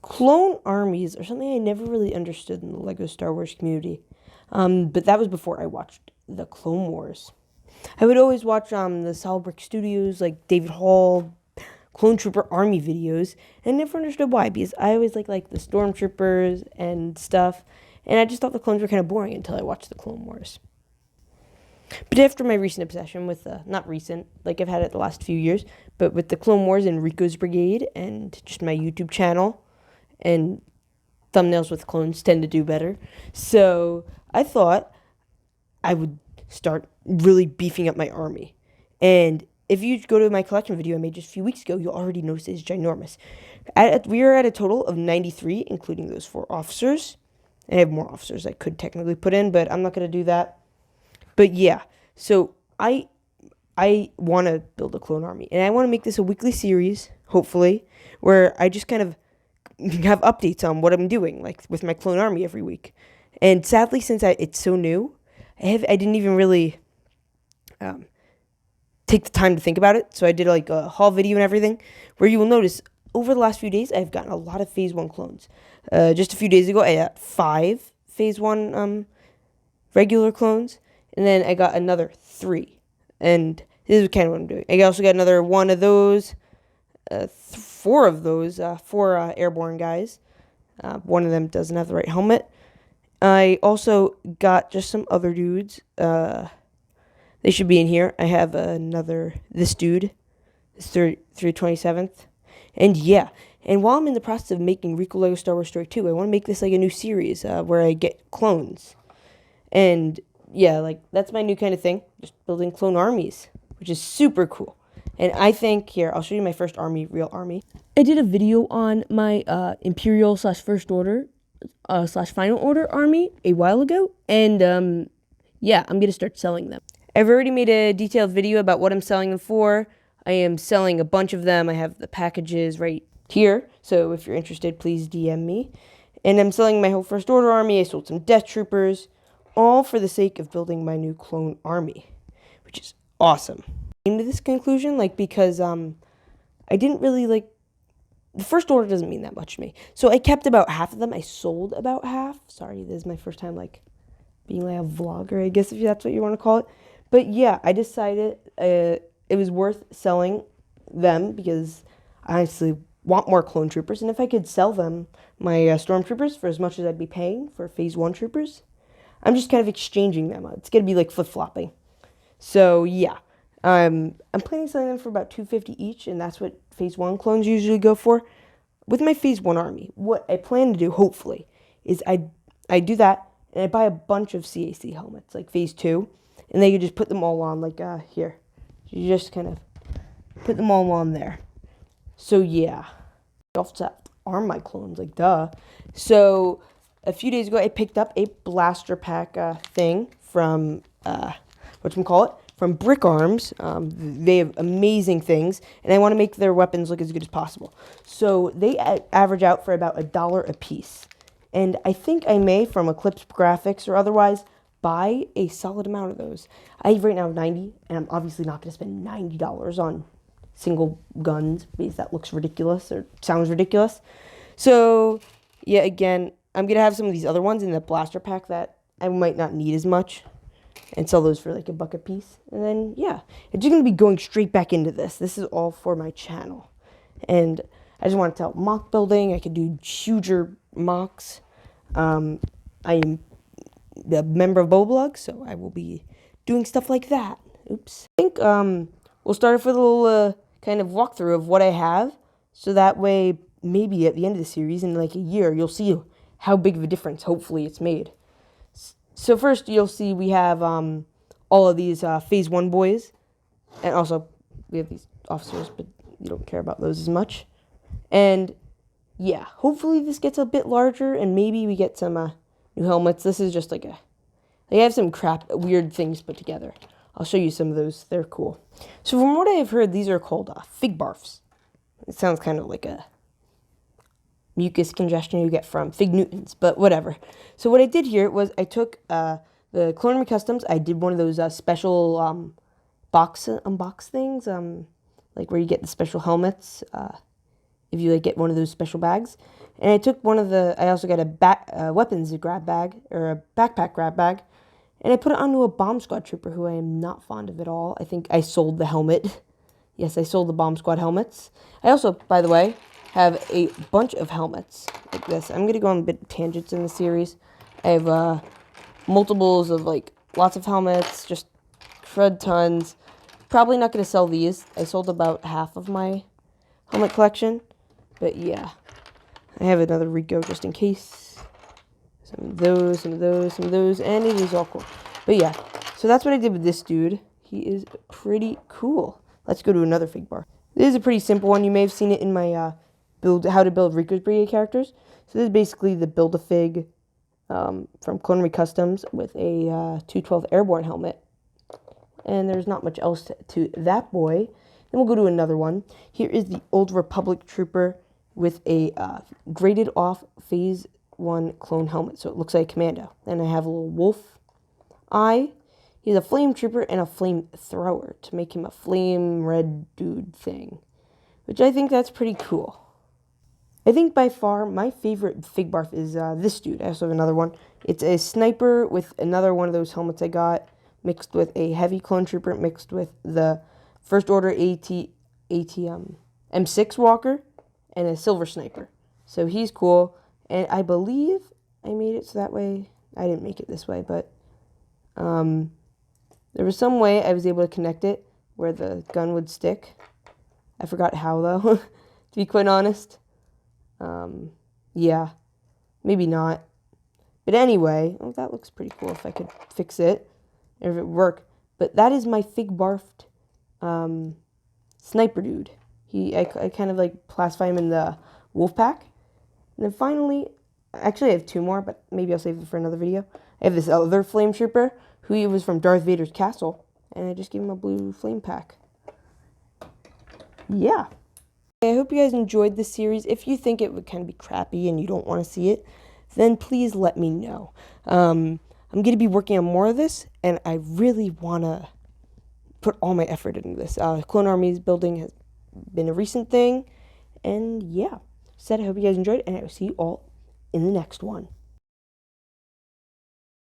Clone armies are something I never really understood in the Lego Star Wars community. But that was before I watched the Clone Wars. I would always watch the Solid Brick Studios, like David Hall, Clone Trooper Army videos, and I never understood why, because I always like the Stormtroopers and stuff, and I just thought the clones were kind of boring until I watched the Clone Wars. But after my recent obsession with, not recent, like I've had it the last few years, but with the Clone Wars and Rico's Brigade and just my YouTube channel, and thumbnails with clones tend to do better. So I thought I would start really beefing up my army. And if you go to my collection video I made just a few weeks ago, you'll already notice it's ginormous. We are at a total of 93, including those 4 officers. And I have more officers I could technically put in, but I'm not going to do that. But yeah, so I want to build a clone army. And I want to make this a weekly series, hopefully, where I just kind of have updates on what I'm doing, like with my clone army every week. And sadly, since it's so new, I didn't even really take the time to think about it. So I did like a haul video and everything, where you will notice over the last few days I've gotten a lot of Phase 1 clones. Just a few days ago I got 5 Phase 1 regular clones, and then I got another 3. And this is kind of what I'm doing. I also got another 1 of those, 4 of those, 4 airborne guys. One of them doesn't have the right helmet. I also got just some other dudes. They should be in here. I have this dude, this 327th. And yeah, and while I'm in the process of making Rico Lego Star Wars Story 2, I want to make this like a new series where I get clones. And yeah, like that's my new kind of thing, just building clone armies, which is super cool. And I think, here, I'll show you my first army, real army. I did a video on my Imperial / First Order / Final Order army a while ago. And yeah, I'm going to start selling them. I've already made a detailed video about what I'm selling them for. I am selling a bunch of them. I have the packages right here. So if you're interested, please DM me. And I'm selling my whole First Order army. I sold some Death Troopers, all for the sake of building my new clone army, which is awesome. Came to this conclusion, because I didn't really the First Order doesn't mean that much to me. So I kept about half of them. I sold about half. Sorry, this is my first time being a vlogger, I guess, if that's what you want to call it. But yeah, I decided it was worth selling them because I honestly want more clone troopers. And if I could sell them, my stormtroopers, for as much as I'd be paying for Phase 1 troopers, I'm just kind of exchanging them. It's going to be flip-flopping. So yeah, I'm planning on selling them for about $250 each, and that's what Phase 1 clones usually go for. With my Phase 1 army, what I plan to do, hopefully, is I do that, and I buy a bunch of CAC helmets, like Phase 2, and then you just put them all on, here. You just kind of put them all on there. So yeah, I also have to arm my clones, duh. So a few days ago, I picked up a blaster pack thing from, from Brick Arms. They have amazing things, and I want to make their weapons look as good as possible. So they average out for about $1 a piece. And I think I may, from Eclipse Graphics or otherwise, buy a solid amount of those. I right now have 90, and I'm obviously not going to spend $90 on single guns because that looks ridiculous or sounds ridiculous. So yeah, again, I'm going to have some of these other ones in the blaster pack that I might not need as much and sell those for $1 a piece. And then, yeah, it's just going to be going straight back into this. This is all for my channel. And I just want to tell mock building. I could do huger mocks. I am a member of Boblog, so I will be doing stuff like that. Oops. I think we'll start off with a little kind of walkthrough of what I have. So that way, maybe at the end of the series, in a year, you'll see how big of a difference, hopefully, it's made. So first, you'll see we have all of these Phase 1 boys. And also, we have these officers, but you don't care about those as much. And, yeah, hopefully this gets a bit larger, and maybe we get some new helmets. This is just they have some weird things put together. I'll show you some of those. They're cool. So from what I have heard, these are called Fig Barfs. It sounds kind of like a mucus congestion you get from Fig Newtons, but whatever. So what I did here was I took the Clone Army Customs. I did one of those special unbox things, where you get the special helmets if you get one of those special bags. And I took one of the, I also got a weapons grab bag, or a backpack grab bag, and I put it onto a bomb squad trooper who I am not fond of at all. I think I sold the helmet. Yes, I sold the bomb squad helmets. I also, by the way, have a bunch of helmets like this. I'm going to go on a bit of tangents in the series. I have multiples of like lots of helmets, just crud tons. Probably not going to sell these. I sold about half of my helmet collection. But yeah, I have another Rico just in case. Some of those, some of those, some of those, and it is all cool. But yeah, so that's what I did with this dude. He is pretty cool. Let's go to another fig bar. This is a pretty simple one. You may have seen it in my how to build Rico's Brigade characters. So this is basically the Build-A-Fig from Clone Customs with a 212 Airborne helmet. And there's not much else to that boy. Then we'll go to another one. Here is the Old Republic Trooper with a graded off Phase 1 clone helmet. So it looks like a commando. Then I have a little wolf eye. He's a flame trooper and a flame thrower to make him a flame red dude thing, which I think that's pretty cool. I think by far my favorite fig barf is this dude. I also have another one. It's a sniper with another one of those helmets I got, mixed with a heavy clone trooper, mixed with the First Order M6 walker, and a silver sniper. So he's cool, and I believe I made it so that way. I didn't make it this way, but there was some way I was able to connect it where the gun would stick. I forgot how, though, to be quite honest. Yeah, maybe not. But anyway, oh, that looks pretty cool if I could fix it, or if it would work. But that is my fig barfed sniper dude. I kind of like classify him in the wolf pack. And then finally, actually I have two more, but maybe I'll save it for another video. I have this other flame trooper who he was from Darth Vader's castle, and I just gave him a blue flame pack. Yeah. I hope you guys enjoyed this series. If you think it would kind of be crappy and you don't want to see it, then please let me know. I'm going to be working on more of this, and I really want to put all my effort into this. Clone Armies building has been a recent thing, and yeah. I hope you guys enjoyed, and I will see you all in the next one.